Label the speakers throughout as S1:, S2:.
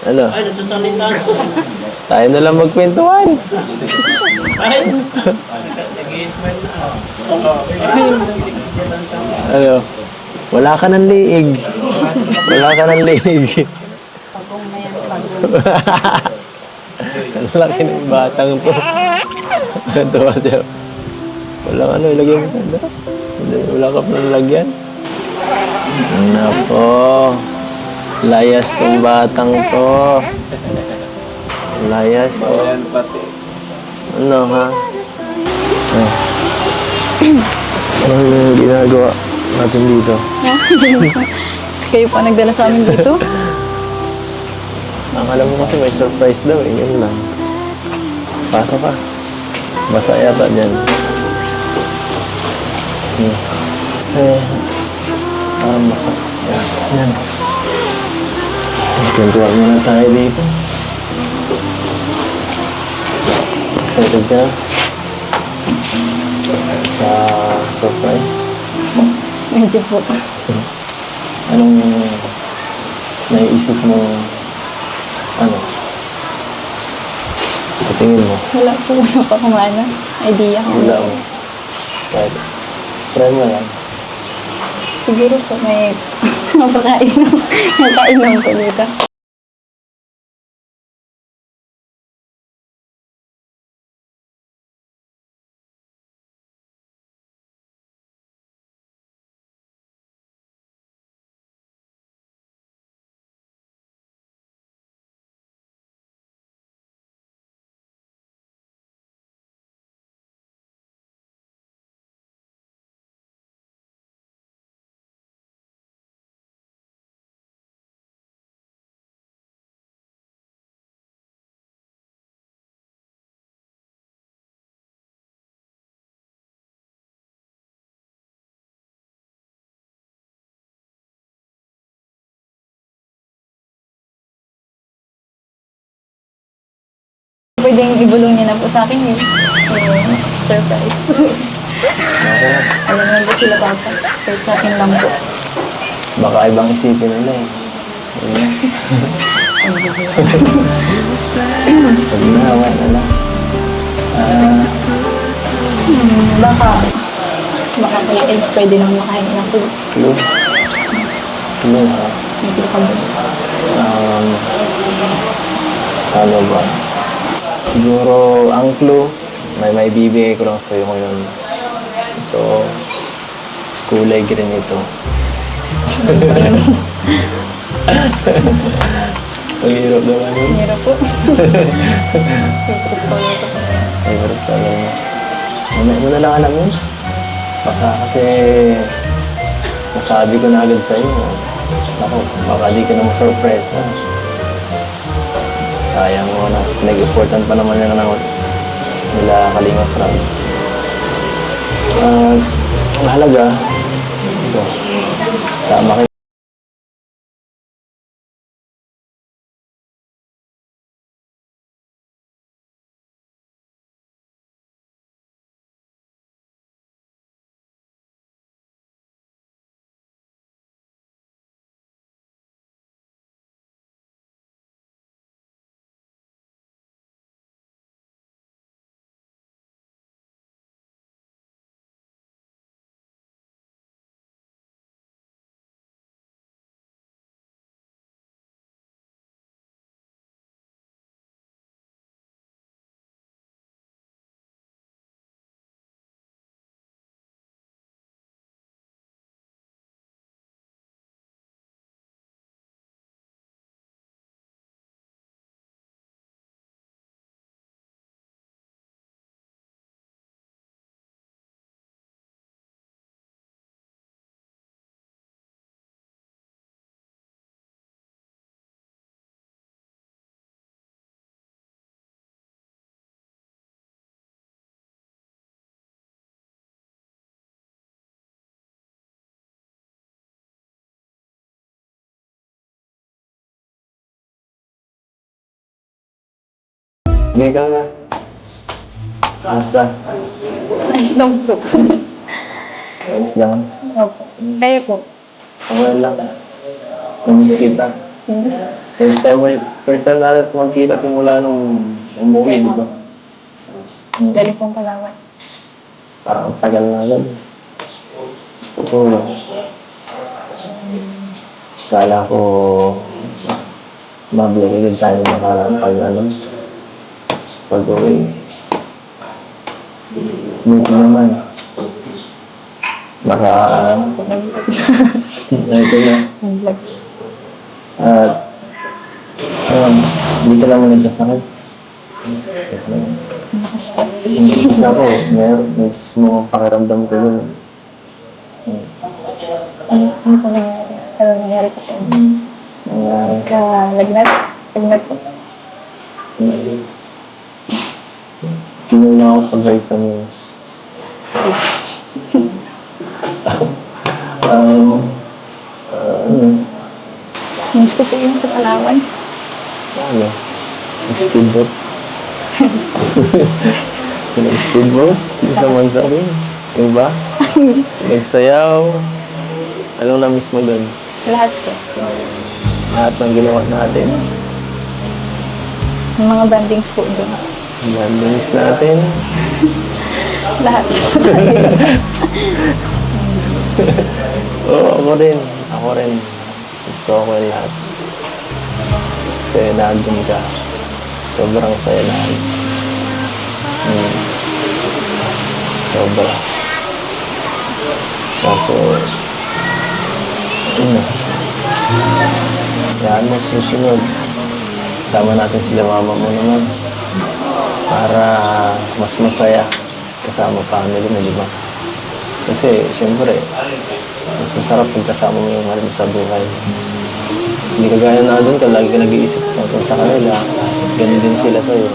S1: Ano?
S2: Ay, nagsasalita ko.
S1: Tayo na lang magkwentuhan.
S2: Ay! Nag-i-smile na.
S1: Ano? Wala ka ng liig. Wala ka ng liig.
S3: Pagong na yan, pagong.
S1: Ang laki ng batang to. Tuwa siya. Walang ano, ilagay mo sa wala ka pa nalagyan. Nako. Layas tong batang to. Layas, oh. Ano, ha? Ah. Ano yung ginagawa natin dito?
S3: Kayo pa nagdala sa amin dito?
S1: Ang alam mo kasi may surprise daw, eh. Yun lang. Pasok ka. Basa yata dyan. Eh, parang basa. Yan. Kwentuhan muna tayo dito. Excited ka sa surprise?
S3: Medyo po.
S1: Anong naiisip mo, ano, sa tingin mo?
S3: Wala po pa kung ano. Idea ko.
S1: Wala mo. Kahit, try mo lang.
S3: Siguro po may mapakain po dito. Pwedeng ibulong niya na po sa akin yun. Yung surprise. Alam naman po sila papa. Kahit sa akin lang po.
S1: Baka ibang isipin nila eh. Ayun. Pag nahawa na lang.
S3: Baka kaya else pwede nang makain ng clue.
S1: Clue. Clue, ha?
S3: May clue ka ba?
S1: Ano ba? Siguro, ang clue, may bibigay ko lang sa'yo ngayon. Ito, kulay green ito. Ang hirap naman yun.
S3: Hirap po. Favorite po ito.
S1: Favorite color mo. Mamaya mo na lang alam yun. Baka kasi nasabi ko na agad sa'yo. Ako, baka di ka na ma-surprise. Ha? Sayang mo na. Nag-important pa naman yan ng nila Kalinga Crab. Mahalaga. Ito. Sama kayo. Hindi ka nga. Basta.
S3: Nice lang po.
S1: Ayos lang.
S3: Opo. Kayo po.
S1: Okay lang. Namiss kita.
S3: Hindi.
S1: First time natin magkita simula nung umuwi, di ba?
S3: Galing pong Palawan.
S1: Parang tagal na agad. Oo. Kala ko mabili din tayo pag-uwi. Buti naman. Baka, ito na.
S3: Nag-vlog.
S1: At, hindi ka naman nagkasakit.
S3: Malakas po.
S1: Kasi ako, may mismo pakiramdam ko yun.
S3: Ano po nangyari? Ano nangyari po sa inyo? Lagnat? Lagnat po.
S1: Pinula ako sa vitamins.
S3: Miss ko po yung sa Palawan.
S1: Ano? Speedboat? Speedboat? Hindi naman sabi. Yung ba? Nagsayaw. Anong na-miss mo doon?
S3: Lahat po.
S1: Lahat ng ginawa natin.
S3: Yung mga bandings po doon.
S1: Bandings natin.
S3: Lahat po.
S1: Oo, ako rin. Ako rin. Gusto ko yung lahat. Kasi nandun ka. Sobrang saya lahat. Sobra. Kaso, yan mo susunod. Sama natin sila mama mo naman. Para mas masaya kasama family mo, di ba? Kasi, syempre, mas masarap pag kasama mo yung mahal mo sa buhay. Hindi ka gaya na doon ka, lagi ka nag-iisip tungkol sa kanila. Ganun din sila sa'yo.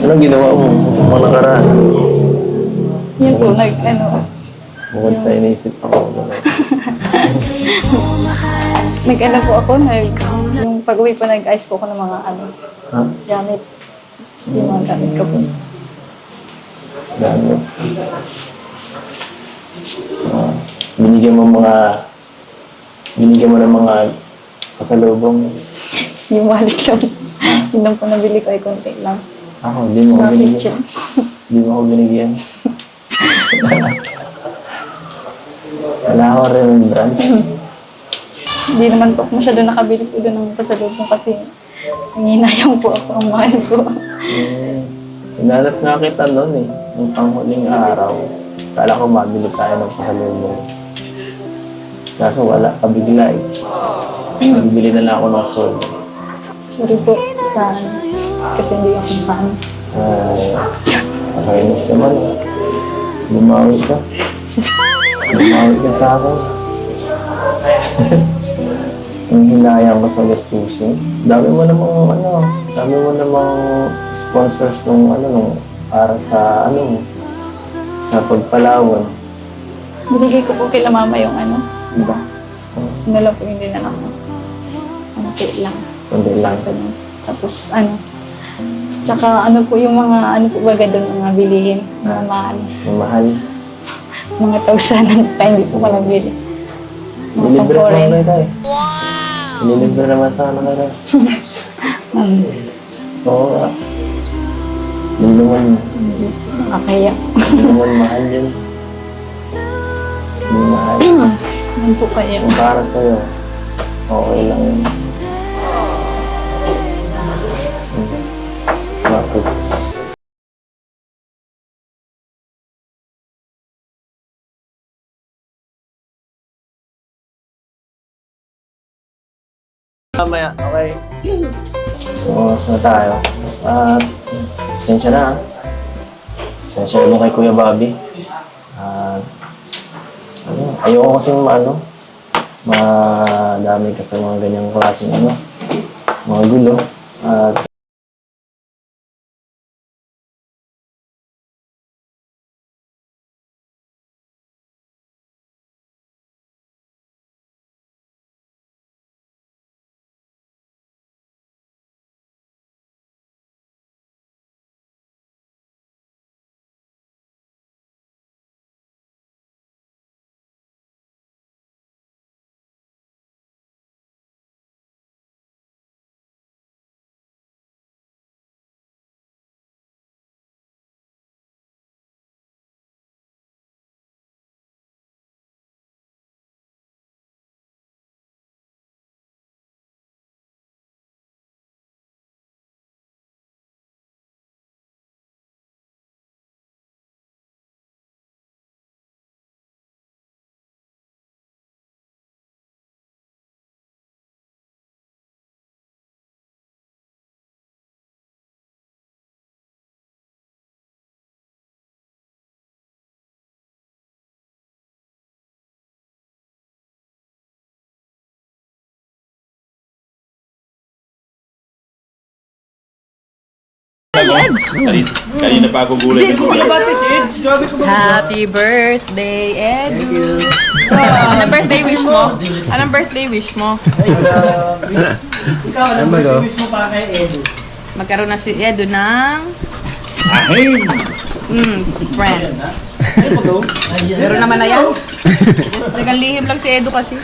S1: Anong ginawa mo? Mga nakaraan?
S3: Yun po,
S1: Bukod sa iniisip ako.
S3: nag-ano po ako, yung pag-uwi po, nag-ayos po ako ng mga
S1: Ha?
S3: gamit. Yung mga gamit ko po.
S1: Gamit. Binigyan mo ng mga pasalubong.
S3: Yung wallet lang. Yun lang po nabili ko ay konti lang.
S1: Ako, hindi mo ako
S3: Small
S1: binigyan.
S3: kitchen.
S1: Hindi mo ako binigyan. Wala ako remembrance.
S3: Hindi naman po ako masyado nakabili po doon ng pasalubong kasi nanginayang po ako ang mahal po.
S1: Hinanap nga kita noon eh. Nung panghuling araw. Kala ko mabili tayo ng pasalubong. Kaso wala, pabigla eh. Nagbili na lang ako ng soul.
S3: Sorry po sa kasi hindi ako fan.
S1: Nakainis naman. Bumawi ka. Bumawi ka sa akin. Yung hinayang ko sa gastusin. Dami mo namang sponsors nung para sa sa pagpalawan.
S3: Binigay ko po kila mama yung
S1: Diba?
S3: ano lang po yung dinala ko. Konti lang.
S1: Kundi lang.
S3: Tapos tsaka po yung mga po baga doon mga bilihin. Mga mahal.
S1: Yung mahal.
S3: Mga tausan ng time, hindi po ko nabili. Mga
S1: Nilibre ko
S3: pang-foreign.
S1: na tayo. Nilibre naman sana kayo. Oo nga. Yun naman.
S3: Nakakaya.
S1: Yun naman mahal yun. Hindi mahal.
S3: Ano po kaya?
S1: Kung para sa'yo, okay lang yun. Bakit? Mamaya, okay. So, saan tayo? Pasensya na. Pasensya na kay Kuya Bobby. Ayoko kasing madami ka sa mga ganyang klaseng mga gulo. At
S4: Kanina pa ako gulay na gulay.
S3: Happy birthday, Edu! Anong birthday wish mo? Anong birthday wish mo?
S2: Ikaw, ano ba wish mo pa kay Edu?
S3: Magkaroon na si Edu ng...
S4: Ahin!
S3: Friend. Meron naman na yan. Nagalihim lang si Edu kasi.